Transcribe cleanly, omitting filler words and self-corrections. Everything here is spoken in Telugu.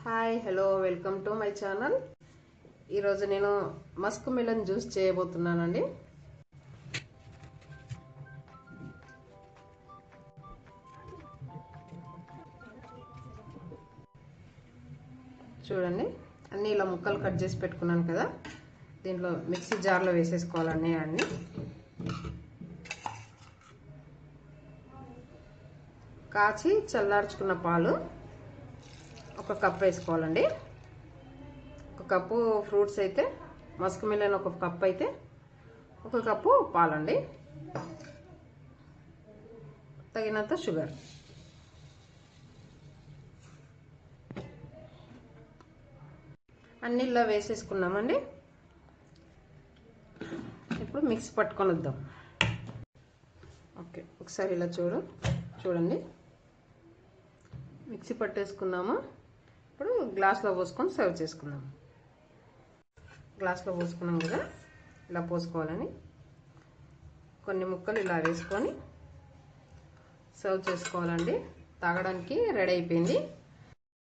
Hi hello welcome to my channel. ఈరోజు నేను మస్క్ మిలన్ జ్యూస్ చేయబోతున్నానండి. చూడండి, అన్నీ ఇలా ముక్కలు కట్ చేసి పెట్టుకున్నాను కదా, దీంట్లో మిక్సీ జార్లో వేసేసుకోవాలండి. అన్నీ కాచి చల్లార్చుకున్న పాలు ఒక కప్ వేసుకోవాలండి. ఒక కప్పు ఫ్రూట్స్ అయితే మస్క్ మిలన్ ఒక కప్ అయితే ఒక కప్పు పాలండి. తగినంత షుగర్. అన్నీ ఇలా వేసేసుకున్నామండి. ఇప్పుడు మిక్సీ పట్టుకొని వద్దాం. ఓకే, ఒకసారి ఇలా చూడండి, మిక్సీ పట్టేసుకున్నాము. ఇప్పుడు గ్లాస్లో పోసుకొని సర్వ్ చేసుకుందాం. గ్లాస్లో పోసుకున్నాం కదా, ఇలా పోసుకోవాలని కొన్ని ముక్కలు ఇలా వేసుకొని సర్వ్ చేసుకోవాలండి. తాగడానికి రెడీ అయిపోయింది.